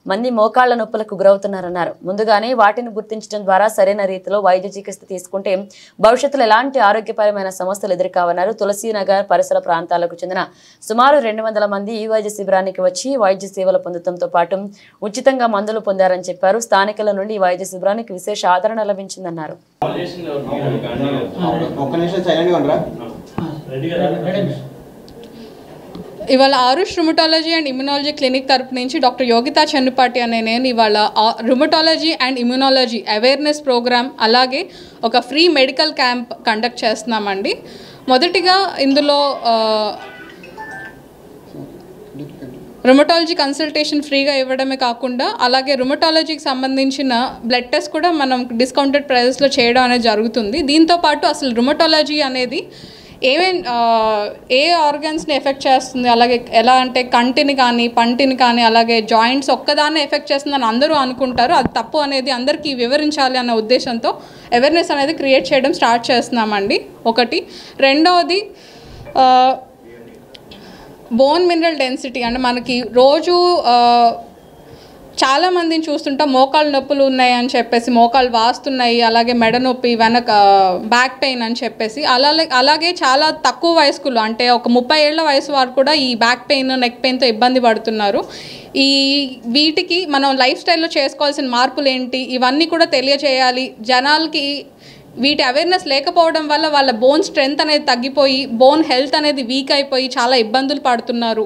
మంది మోకాళ్ల నొప్పులకు గురవుతున్నారన్నారు. ముందుగానే వాటిని గుర్తించడం ద్వారా సరైన రీతిలో వైద్య చికిత్స తీసుకుంటే భవిష్యత్తులో ఎలాంటి ఆరోగ్యపరమైన సమస్యలు ఎదుర్కోవన్నారు. తులసీనగర్ పరిసర ప్రాంతాలకు చెందిన సుమారు 200 మంది ఈ వైద్య శిబిరానికి వచ్చి వైద్య సేవలు పొందడంతో పాటు ఉచితంగా మందులు పొందారని చెప్పారు. స్థానికుల నుండి ఈ వైద్య శిబిరానికి విశేష ఆదరణ లభించిందన్నారు. ఇవాళ Aarush rheumatology and immunology clinic తరపు నుంచి డాక్టర్ యోగితా చెన్నుపాటి అనే నేను ఇవాళ rheumatology and immunology awareness programme, అలాగే ఒక ఫ్రీ మెడికల్ క్యాంప్ కండక్ట్ చేస్తున్నామండి. మొదటిగా ఇందులో రుమటాలజీ కన్సల్టేషన్ ఫ్రీగా ఇవ్వడమే కాకుండా అలాగే రుమటాలజీకి సంబంధించిన బ్లడ్ టెస్ట్ కూడా మనం డిస్కౌంటెడ్ ప్రైజెస్లో చేయడం అనేది జరుగుతుంది. దీంతోపాటు అసలు రుమటాలజీ అనేది ఏ ఆర్గన్స్ని ఎఫెక్ట్ చేస్తుంది, అలాగే ఎలా అంటే కంటిని కానీ పంటిని కానీ అలాగే జాయింట్స్ ఒక్కదాన్ని ఎఫెక్ట్ చేస్తుందని అందరూ అనుకుంటారు. అది తప్పు అనేది అందరికీ వివరించాలి అన్న ఉద్దేశంతో అవేర్నెస్ అనేది క్రియేట్ చేయడం స్టార్ట్ చేస్తున్నామండి. ఒకటి. రెండవది బోన్ మినరల్ డెన్సిటీ, అంటే మనకి రోజు చాలామందిని చూస్తుంటాం మోకాళ్ళ నొప్పులు ఉన్నాయి అని చెప్పేసి, మోకాళ్ళు వాస్తున్నాయి, అలాగే మెడ నొప్పి, వెనక బ్యాక్ పెయిన్ అని చెప్పేసి. అలాగే చాలా తక్కువ వయస్కులు, అంటే ఒక 30 ఏళ్ల వయసు వారు కూడా ఈ బ్యాక్ పెయిన్, నెక్ పెయిన్తో ఇబ్బంది పడుతున్నారు. వీటికి మనం లైఫ్ స్టైల్లో చేసుకోవాల్సిన మార్పులు ఏంటి, ఇవన్నీ కూడా తెలియజేయాలి జనాలకి. వీటి అవేర్నెస్ లేకపోవడం వల్ల వాళ్ళ బోన్ స్ట్రెంగ్త్ అనేది తగ్గిపోయి బోన్ హెల్త్ అనేది వీక్ అయిపోయి చాలా ఇబ్బందులు పడుతున్నారు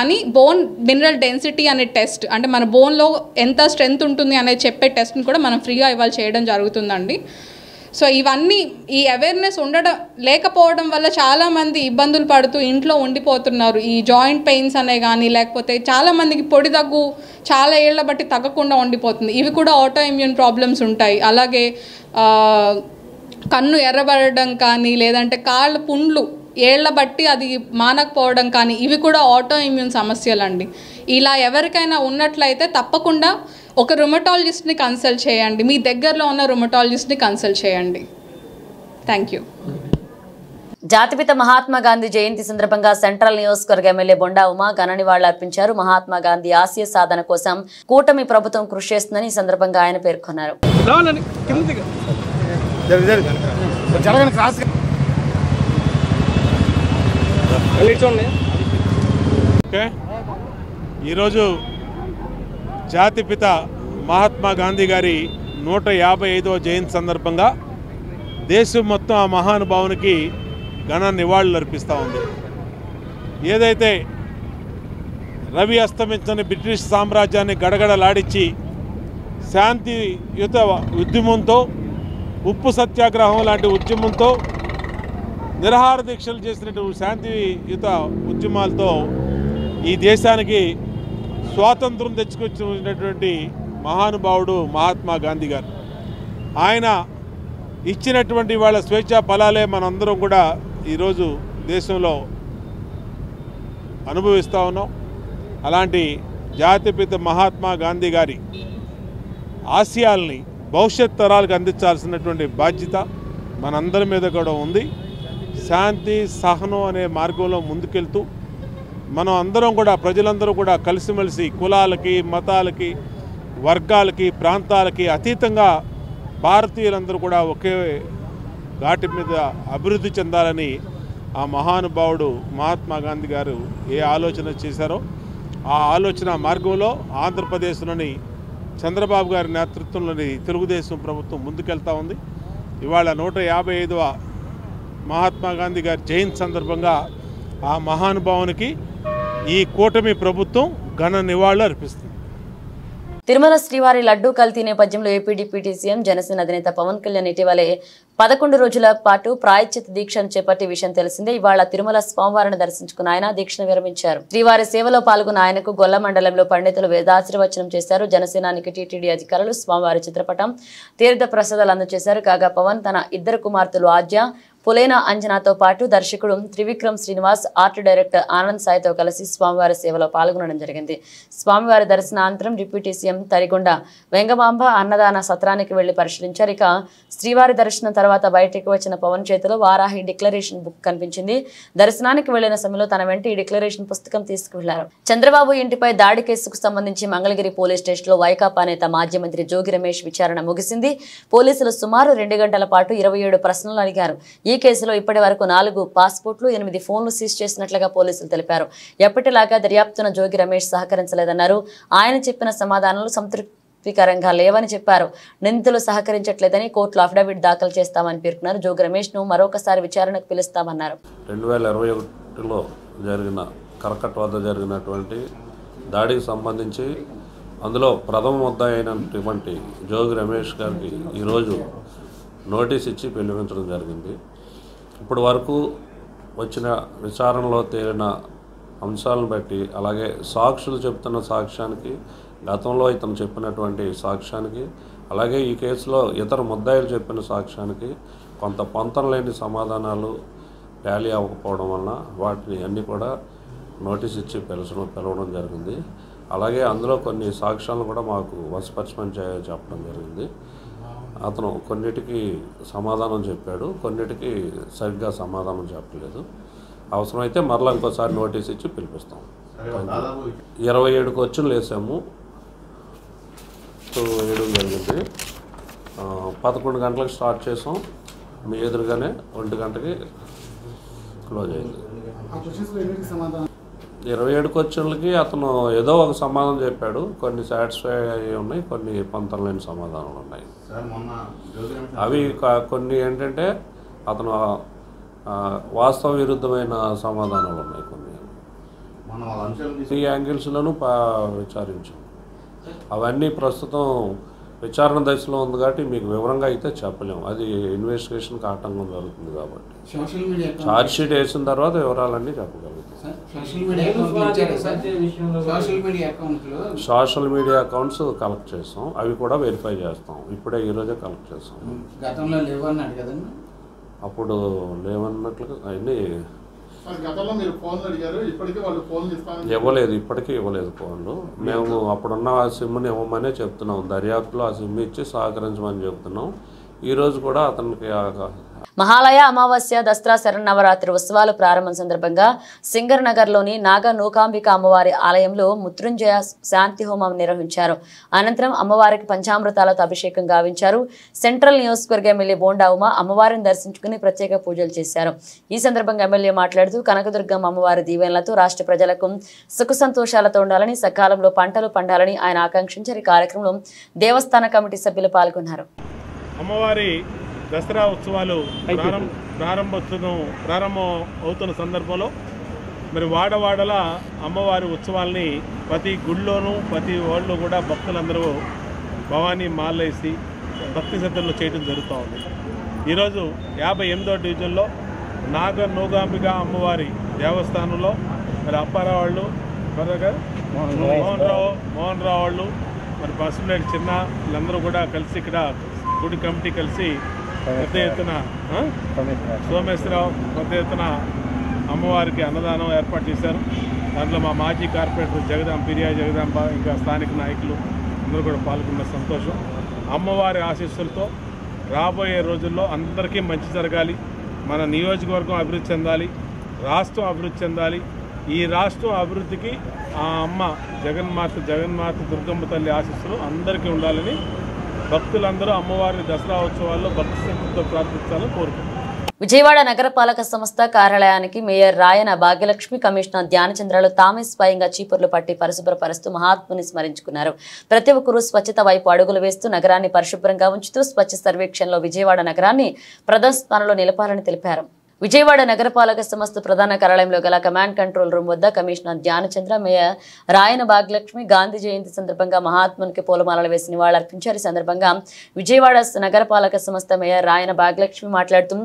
అని బోన్ మినరల్ డెన్సిటీ అనే టెస్ట్, అంటే మన బోన్లో ఎంత స్ట్రెంగ్త్ ఉంటుంది అనేది చెప్పే టెస్ట్ని కూడా మనం ఫ్రీగా ఇవాళ చేయడం జరుగుతుందండి. సో ఇవన్నీ ఈ అవేర్నెస్ లేకపోవడం వల్ల చాలామంది ఇబ్బందులు పడుతూ ఇంట్లో ఉండిపోతున్నారు. ఈ జాయింట్ పెయిన్స్ అనే కానీ, లేకపోతే చాలామందికి పొడి దగ్గు చాలా ఏళ్ల బట్టి తగ్గకుండా ఉండిపోతుంది. ఇవి కూడా ఆటో ఇమ్యూన్ ప్రాబ్లమ్స్ ఉంటాయి. అలాగే కన్ను ఎర్రబడడం కానీ, లేదంటే కాళ్ళ పుండ్లు ఏళ్ల బట్టి అది మానకపోవడం కానీ, ఇవి కూడా ఆటో ఇమ్యూన్ సమస్యలండి. ఇలా ఎవరికైనా ఉన్నట్లయితే తప్పకుండా ఒక రుమటాలజిస్ట్ని కన్సల్ట్ చేయండి, మీ దగ్గరలో ఉన్న రుమటాలజిస్ట్ని కన్సల్ట్ చేయండి. Thank you. జాతిపిత మహాత్మా గాంధీ జయంతి సందర్భంగా సెంట్రల్ నియోజకవర్గ ఎమ్మెల్యే బొండా ఉమా ఘన నివాళులర్పించారు. మహాత్మా గాంధీ ఆశయ సాధన కోసం కూటమి ప్రభుత్వం కృషి చేస్తుందని ఈ సందర్భంగా ఆయన పేర్కొన్నారు. ఈరోజు జాతిపిత మహాత్మా గాంధీ గారి 155వ జయంతి సందర్భంగా దేశం మొత్తం ఆ మహానుభావునికి ఘన నివాళులు అర్పిస్తూ ఉంది. ఏదైతే రవి అస్తమించని బ్రిటిష్ సామ్రాజ్యాన్ని గడగడలాడించి శాంతియుత ఉద్యమంతో, ఉప్పు సత్యాగ్రహం లాంటి ఉద్యమంతో, నిరాహార దీక్షలు చేసినటువంటి శాంతియుత ఉద్యమాలతో ఈ దేశానికి స్వాతంత్రం తెచ్చుకొచ్చినటువంటి మహానుభావుడు మహాత్మా గాంధీ గారు. ఆయన ఇచ్చినటువంటి వాళ్ళ స్వేచ్ఛా ఫలాలే మనందరం కూడా ఈరోజు దేశంలో అనుభవిస్తూ ఉన్నాం. అలాంటి జాతిపిత మహాత్మా గాంధీ గారి ఆశయాల్ని భవిష్యత్ తరాలకు అందించాల్సినటువంటి బాధ్యత మనందరి మీద కూడా ఉంది. శాంతి సహనం అనే మార్గంలో ముందుకెళ్తూ మనం అందరం కూడా ప్రజలందరూ కూడా కలిసిమెలిసి కులాలకి మతాలకి వర్గాలకి ప్రాంతాలకి అతీతంగా భారతీయులందరూ కూడా ఒకే ఘాటి మీద అభివృద్ధి చెందాలని ఆ మహానుభావుడు మహాత్మా గాంధీ గారు ఏ ఆలోచన చేశారో ఆ ఆలోచన మార్గంలో ఆంధ్రప్రదేశ్లోని చంద్రబాబు గారి నేతృత్వంలోని తెలుగుదేశం ప్రభుత్వం ముందుకెళ్తా ఉంది. ఇవాళ 155వ మహాత్మా గాంధీ గారి జయంతి సందర్భంగా ఆ మహానుభావునికి ఈ కూటమి ప్రభుత్వం ఘన నివాళులు అర్పిస్తుంది. తిరుమల శ్రీవారి లడ్డూ కల్తీ నేపథ్యంలో ఏపీ డిప్యూటీ సీఎం జనసేన అధినేత పవన్ కళ్యాణ్ ఇటీవలే 11 రోజుల పాటు ప్రాయశ్చిత దీక్షను చేపట్టి విషయం తెలిసిందే. ఇవాళ తిరుమల స్వామివారిని దర్శించుకున్న ఆయన దీక్షను విరమించారు. శ్రీవారి సేవలో పాల్గొన్న ఆయనకు గొల్ల మండలంలో పండితులు వేదాశీర్వచనం చేశారు. జనసేనానికి టీటీడీ అధికారులు స్వామివారి చిత్రపటం తీర్థ ప్రసాదాలు అందజేశారు. కాగా పవన్ తన 2 కుమార్తెలు ఆద్య పులేన అంజనాతో పాటు దర్శకుడు త్రివిక్రమ్ శ్రీనివాస్, ఆర్ట్ డైరెక్టర్ ఆనంద్ సాయితో కలిసి స్వామివారి సేవలో పాల్గొనడం జరిగింది. స్వామివారి దర్శనానంతరం డిప్యూటీ సీఎం తరిగొండ వెంగమాంబ అన్నదాన సత్రానికి వెళ్లి పరిశీలించారు. ఇక శ్రీవారి దర్శనం తర్వాత బయటకు వచ్చిన పవన్ చేతిలో వారాహి డిక్లరేషన్ బుక్ కనిపించింది. దర్శనానికి వెళ్లిన సమయంలో తన వెంట ఈ డిక్లరేషన్ పుస్తకం తీసుకువెళ్లారు. చంద్రబాబు ఇంటిపై దాడి కేసుకు సంబంధించి మంగళగిరి పోలీస్ స్టేషన్లో వైకాపా నేత మాజీ మంత్రి జోగి రమేష్ విచారణ ముగిసింది. పోలీసులు సుమారు 2 గంటల పాటు 27 ప్రశ్నలు అడిగారు. ఈ కేసులో ఇప్పటి వరకు 4 పాస్పోర్ట్లు 8 ఫోన్లు సీజ్ చేసినట్లుగా పోలీసులు తెలిపారు. ఎప్పటిలాగా దర్యాప్తున జోగి రమేష్ సహకరించలేదన్నారు. ఆయన చెప్పిన సమాధానాలు సంతృప్తికరంగా లేవని చెప్పారు. నిందితులు సహకరించట్లేదని కోర్టులో అఫిడవిట్ దాఖలు చేస్తామని పేర్కొన్నారు. జోగి రమేష్ ను మరొకసారి విచారణకు పిలుస్తామన్నారు. 2021లో జరిగిన కరకట్ వద్ద జరిగినటువంటి దాడికి సంబంధించి అందులో ప్రథమ ముద్దాయి అయినటువంటి జోగి రమేష్ గారికి ఈరోజు నోటీస్ ఇచ్చి పిలిపించడం జరిగింది. ఇప్పటి వరకు వచ్చిన విచారణలో తేలిన అంశాలను బట్టి అలాగే సాక్షులు చెప్తున్న సాక్ష్యానికి, గతంలో ఇతను చెప్పినటువంటి సాక్ష్యానికి, అలాగే ఈ కేసులో ఇతర ముద్దాయిలు చెప్పిన సాక్ష్యానికి కొంత పొంతం లేని సమాధానాలు టాలీ అవ్వకపోవడం వలన వాటిని అన్నీ కూడా నోటీస్ ఇచ్చి పిలవడం జరిగింది. అలాగే అందులో కొన్ని సాక్ష్యాలను కూడా మాకు వశపరచమని చెప్పడం జరిగింది. అతను కొన్నిటికి సమాధానం చెప్పాడు, కొన్నిటికి సరిగ్గా సమాధానం చెప్పలేదు. అవసరమైతే మరలా ఇంకోసారి నోటీస్ ఇచ్చి పిలిపిస్తాం. 27 క్వశ్చన్లు వేసాము, వేయడం జరిగింది. 11 గంటలకు స్టార్ట్ చేసాం, మీ ఎదురుగానే 1 గంటకి క్లోజ్ అయింది. 27 క్వశ్చన్లకి అతను ఏదో ఒక సమాధానం చెప్పాడు. కొన్ని సాటిస్ఫై అయ్యి ఉన్నాయి, కొన్ని పొంతం లేని సమాధానాలు ఉన్నాయి. అవి కొన్ని ఏంటంటే అతను వాస్తవ విరుద్ధమైన సమాధానాలు ఉన్నాయి. కొన్ని ఈ యాంగిల్స్లోనూ విచారించాం. అవన్నీ ప్రస్తుతం విచారణ దశలో ఉంది కాబట్టి మీకు వివరంగా అయితే చెప్పలేము. అది ఇన్వెస్టిగేషన్కి ఆటంకం జరుగుతుంది కాబట్టి ఛార్జ్ షీట్ వేసిన తర్వాత వివరాలన్నీ చెప్పగలుగుతాం. సోషల్ మీడియా అకౌంట్స్ కలెక్ట్ చేస్తాం, అవి కూడా వెరిఫై చేస్తాం. ఇప్పుడే ఈరోజే కలెక్ట్ చేస్తాం. అప్పుడు లేవన్నట్లుగా అవన్నీ ఇవ్వలేదు, ఇప్పటికీ ఇవ్వలేదు ఫోన్లు. మేము అప్పుడున్న ఆ సిమ్ని ఇవ్వమనే చెప్తున్నాం. దర్యాప్తులో ఆ సిమ్ ఇచ్చి సహకరించమని చెప్తున్నాం. ఈరోజు కూడా అతనికి మహాలయ అమావాస్య దసరా శరన్నవరాత్రి ఉత్సవాలు ప్రారంభం సందర్భంగా సింగర్ నగర్లోని నాగ నూకాంబిక అమ్మవారి ఆలయంలో మృత్యుంజయ శాంతి హోమం నిర్వహించారు. అనంతరం అమ్మవారికి పంచామృతాలతో అభిషేకం గావించారు. సెంట్రల్ నియోజకవర్గ ఎమ్మెల్యే బోండా ఉమ అమ్మవారిని దర్శించుకుని ప్రత్యేక పూజలు చేశారు. ఈ సందర్భంగా ఎమ్మెల్యే మాట్లాడుతూ కనకదుర్గమ్మ అమ్మవారి దీవెనలతో రాష్ట్ర ప్రజలకు సుఖ సంతోషాలతో ఉండాలని, సకాలంలో పంటలు పండాలని ఆయన ఆకాంక్షించారు. ఈ కార్యక్రమంలో దేవస్థాన కమిటీ సభ్యులు పాల్గొన్నారు. అమ్మవారి దసరా ఉత్సవాలు ప్రారంభం అవుతున్న సందర్భంలో మరి వాడవాడల అమ్మవారి ఉత్సవాల్ని ప్రతి గుళ్ళోనూ ప్రతి వాళ్ళు కూడా భక్తులందరూ భవానీ మాలేసి భక్తి శ్రద్ధల్లో చేయడం జరుగుతూ ఉంది. ఈరోజు 58వ డివిజన్లో నాగ నూకాంబిక అమ్మవారి దేవస్థానంలో మరి అప్పారావు వాళ్ళు, మోహన్ రావు వాళ్ళు, మరి పసుపులేటి చిన్న వీళ్ళందరూ కూడా కలిసి ఇక్కడ గుడి కమిటీ కలిసి పెద్ద ఎత్తున సోమేశ్వరరావు పెద్ద ఎత్తున అమ్మవారికి అన్నదానం ఏర్పాటు చేశారు. దాంట్లో మా మాజీ కార్పొరేటర్ జగదాంబ ఇంకా స్థానిక నాయకులు అందరూ కూడా పాల్గొన్న సంతోషం. అమ్మవారి ఆశీస్సులతో రాబోయే రోజుల్లో అందరికీ మంచి జరగాలి, మన నియోజకవర్గం అభివృద్ధి చెందాలి, రాష్ట్రం అభివృద్ధి చెందాలి. ఈ రాష్ట్రం అభివృద్ధికి ఆ అమ్మ జగన్మాత దుర్గమ్మ తల్లి ఆశీస్సులు అందరికీ ఉండాలని భక్తులందరూ అమ్మవారిని దసరా ఉత్సవాల్లో భక్తి శ్రద్ధతో ప్రార్థించాలని కోరుకుంటున్నారు. విజయవాడ నగరపాలక సంస్థ కార్యాలయానికి మేయర్ రాయన భాగ్యలక్ష్మి, కమిషనర్ ధ్యానచంద్రలు తామే స్వయంగా చీపుర్లు పట్టి పరిశుభ్రపరుస్తూ మహాత్ముని స్మరించుకున్నారు. ప్రతి ఒక్కరూ స్వచ్ఛత వైపు అడుగులు వేస్తూ నగరాన్ని పరిశుభ్రంగా ఉంచుతూ స్వచ్ఛ సర్వేక్షణలో విజయవాడ నగరాన్ని ప్రథమ స్థానంలో నిలపాలని తెలిపారు. విజయవాడ నగరపాలక సంస్థ ప్రధాన కార్యాలయంలో గల కమాండ్ కంట్రోల్ రూమ్ వద్ద కమిషనర్ ధ్యానచంద్ర, మేయర్ రాయన భాగ్యలక్ష్మి గాంధీ జయంతి సందర్భంగా మహాత్మునికి పూలమాలలు వేసి నివాళులర్పించారు. ఈ సందర్భంగా విజయవాడ నగరపాలక సంస్థ మేయర్ రాయన భాగ్యలక్ష్మి మాట్లాడుతూ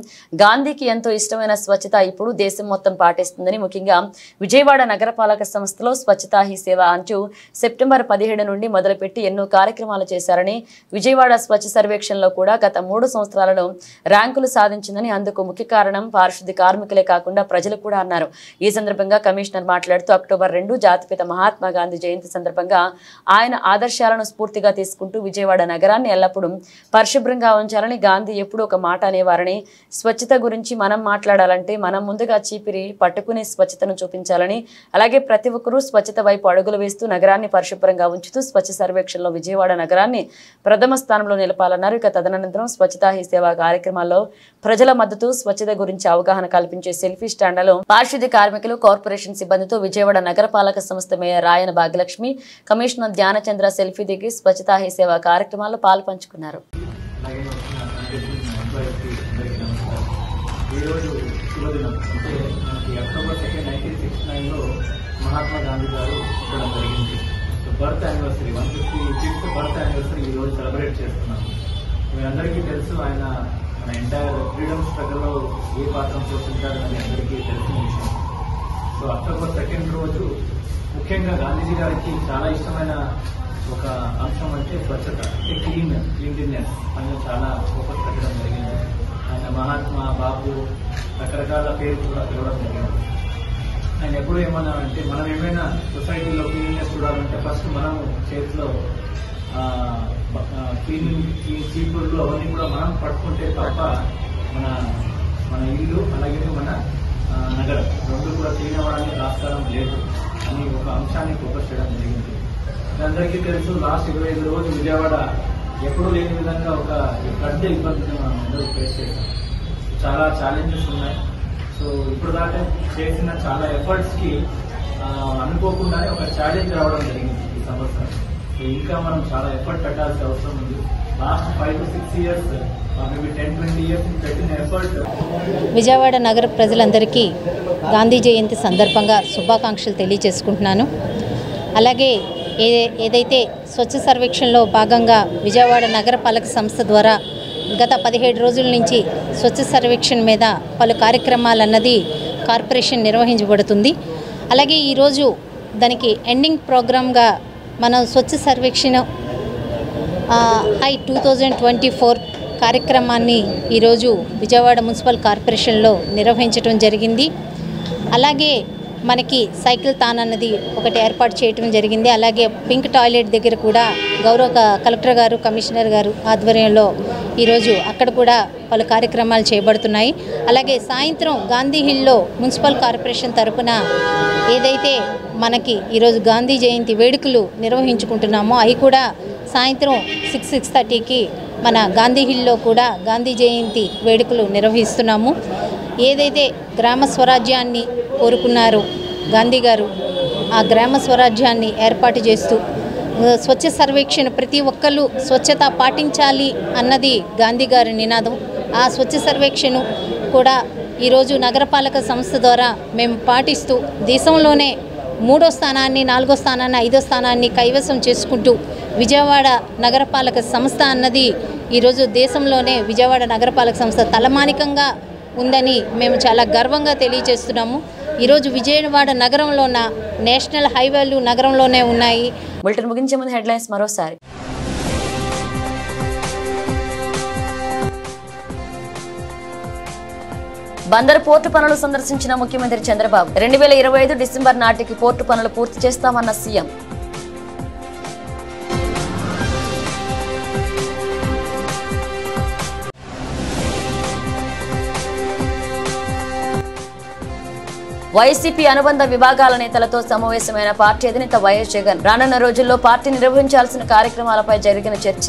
గాంధీకి ఎంతో ఇష్టమైన స్వచ్ఛత ఇప్పుడు దేశం మొత్తం పాటిస్తుందని, ముఖ్యంగా విజయవాడ నగరపాలక సంస్థలో స్వచ్ఛతా హీ సేవ అంటూ సెప్టెంబర్ 17 నుండి మొదలుపెట్టి ఎన్నో కార్యక్రమాలు చేశారని, విజయవాడ స్వచ్ఛ సర్వేక్షణలో కూడా గత 3 సంవత్సరాలలో ర్యాంకులు సాధించిందని, అందుకు ముఖ్య కారణం పారిశుద్ధ్య కార్మికులే కాకుండా ప్రజలు కూడా అన్నారు. ఈ సందర్భంగా కమిషనర్ మాట్లాడుతూ అక్టోబర్ 2 జాతిపిత మహాత్మా గాంధీ జయంతి సందర్భంగా ఆయన ఆదర్శాలను స్ఫూర్తిగా తీసుకుంటూ విజయవాడ నగరాన్ని ఎల్లప్పుడూ పరిశుభ్రంగా ఉంచాలని, గాంధీ ఎప్పుడూ ఒక మాట అనేవారని, స్వచ్ఛత గురించి మనం మాట్లాడాలంటే మనం ముందుగా చీపిరి పట్టుకుని స్వచ్ఛతను చూపించాలని, అలాగే ప్రతి ఒక్కరూ స్వచ్ఛత వైపు అడుగులు వేస్తూ నగరాన్ని పరిశుభ్రంగా ఉంచుతూ స్వచ్ఛ సర్వేక్షణలో విజయవాడ నగరాన్ని ప్రథమ స్థానంలో నిలపాలన్నారు. ఇక తదనంతరం స్వచ్ఛతా హీ సేవ కార్యక్రమాల్లో ప్రజల మద్దతు, స్వచ్ఛత గురించి అవగాహన కల్పించే సెల్ఫీ స్టాండ్లలో పారిశుద్ధ్య కార్మికులు, కార్పొరేషన్ సిబ్బందితో విజయవాడ నగరపాలక సంస్థ mayor Rayana Bhagyalakshmi, commissioner Dhyanachandra selfie దిగి స్వచ్ఛతా హీ సేవ కార్యక్రమాల్లో పాల్పంచుకున్నారు. మహాత్మా గాంధీ గారు పుట్టడం జరిగింది. Birth anniversary 155th birth anniversary ఈరోజు సెలబ్రేట్ చేస్తున్నాము. మీ అందరికీ తెలుసు ఆయన మన ఎంటైర్ ఫ్రీడమ్ స్ట్రగల్లో ఏ పాత్ర పోషించారని అందరికీ తెలిసిన విషయం. సో అక్టోబర్ 2 రోజు ముఖ్యంగా గాంధీజీ గారికి చాలా ఇష్టమైన ఒక అంశం అంటే స్వచ్ఛత, అంటే క్లీన్లీనెస్ పైన చాలా ఫోకస్ పెట్టడం జరిగింది. ఆయన మహాత్మా, బాబు రకరకాల పేరు కూడా పిలవడం జరిగింది. ఆయన ఎప్పుడు ఏమన్నా అంటే మనం ఏమైనా సొసైటీలో క్లీన్లీనెస్ చూడాలంటే ఫస్ట్ మనం చేతిలో చీపుర్లు అవన్నీ కూడా మనం పట్టుకుంటే తప్ప మన ఇల్లు అలాగే మన నగరం రెండు కూడా క్లీన్ అవ్వడానికి ఆస్కారం లేదు అని ఒక అంశాన్ని ఫోకస్ చేయడం జరిగింది. అందరికీ తెలుసు లాస్ట్ 25 రోజులు విజయవాడ ఎప్పుడూ లేని విధంగా ఒక పెద్ద ఇబ్బందిని మనం అందరూ ఫేస్ చేశాం. చాలా ఛాలెంజెస్ ఉన్నాయి. సో ఇప్పుడు దాకా చేసిన చాలా ఎఫర్ట్స్ కి అనుకోకుండానే ఒక ఛాలెంజ్ రావడం జరిగింది ఈ సంవత్సరం. ఇంకా మనం చాలా ఎఫర్ట్ పెట్టాల్సిన అవసరం ఉంది. Last 5 to 6 years, maybe 10-20 years పెట్టిన ఎఫర్ట్. విజయవాడ నగర ప్రజలందరికీ గాంధీ జయంతి సందర్భంగా శుభాకాంక్షలు తెలియజేసుకుంటున్నాను. అలాగే ఏదైతే స్వచ్ఛ సర్వేక్షణలో భాగంగా విజయవాడ నగరపాలక సంస్థ ద్వారా గత 17 రోజుల నుంచి స్వచ్ఛ సర్వేక్షణ మీద పలు కార్యక్రమాలు అన్నది కార్పొరేషన్ నిర్వహించబడుతుంది. అలాగే ఈరోజు దానికి ఎండింగ్ ప్రోగ్రామ్గా మనం స్వచ్ఛ సర్వేక్షణ 2024 కార్యక్రమాన్ని ఈరోజు విజయవాడ మున్సిపల్ కార్పొరేషన్లో నిర్వహించడం జరిగింది. అలాగే మనకి సైకిల్ తాన్ అన్నది ఒకటి ఏర్పాటు చేయడం జరిగింది. అలాగే పింక్ టాయిలెట్ దగ్గర కూడా గౌరవ కలెక్టర్ గారు, కమిషనర్ గారు ఆధ్వర్యంలో ఈరోజు అక్కడ కూడా పలు కార్యక్రమాలు చేయబడుతున్నాయి. అలాగే సాయంత్రం గాంధీ హిల్లో మున్సిపల్ కార్పొరేషన్ తరపున ఏదైతే మనకి ఈరోజు గాంధీ జయంతి వేడుకలు నిర్వహించుకుంటున్నామో అవి కూడా సాయంత్రం 6:30కి మన గాంధీ హిల్లో కూడా గాంధీ జయంతి వేడుకలు నిర్వహిస్తున్నాము. ఏదైతే గ్రామ స్వరాజ్యాన్ని కోరుకున్నారో గాంధీ గారు, ఆ గ్రామ స్వరాజ్యాన్ని ఏర్పాటు చేస్తూ స్వచ్ఛ సర్వేక్షణ ప్రతి ఒక్కళ్ళు స్వచ్ఛత పాటించాలి అన్నది గాంధీ గారి నినాదం. ఆ స్వచ్ఛ సర్వేక్షణ కూడా ఈరోజు నగరపాలక సంస్థ ద్వారా మేము పాటిస్తూ దేశంలోనే 3వ స్థానాన్ని, 4వ స్థానాన్ని, 5వ స్థానాన్ని కైవసం చేసుకుంటూ విజయవాడ నగరపాలక సంస్థ అన్నది ఈరోజు దేశంలోనే విజయవాడ నగరపాలక సంస్థ తలమానికంగా ఉందని మేము చాలా గర్వంగా తెలియజేస్తున్నాము. ఈరోజు విజయవాడ నగరంలో ఉన్న నేషనల్ హైవేలు నగరంలోనే ఉన్నాయి. బులెటిన్ ముగించే ముందు హెడ్లైన్స్ మరోసారి. బందరు పోర్టు పనులు సందర్శించిన ముఖ్యమంత్రి చంద్రబాబు 2025 డిసెంబర్ నాటికి పోర్టు పనులు పూర్తి చేస్తామన్న సీఎం. వైసీపీ అనుబంధ విభాగాల నేతలతో సమావేశమైన పార్టీ అధినేత వైఎస్ జగన్. రానున్న రోజుల్లో పార్టీ నిర్వహించాల్సిన కార్యక్రమాలపై జరిగిన చర్చ.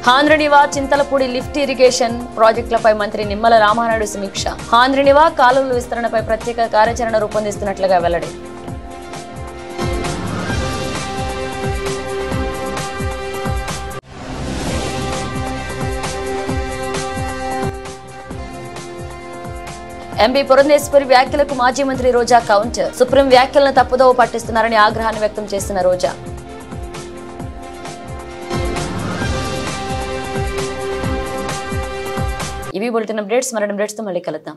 హాంద్రినివా చింతలపూడి లిఫ్ట్ ఇరిగేషన్ ప్రాజెక్టులపై మంత్రి నిమ్మల రామానాయుడు సమీక్ష. హాంద్రినివా కాలువల విస్తరణపై ప్రత్యేక కార్యాచరణ రూపొందిస్తున్నట్లుగా వెల్లడి. ఎంపీ పురంధేశ్వరి వ్యాఖ్యలకు మాజీ మంత్రి రోజా కౌంటర్. సుప్రీం వ్యాఖ్యలను తప్పుదోవ పట్టిస్తున్నారని ఆగ్రహాన్ని వ్యక్తం చేసిన రోజా. ఇవి బులెటిన్ అప్డేట్స్. మరిన్ని అప్డేట్స్ తో మళ్ళీ కలుద్దాం.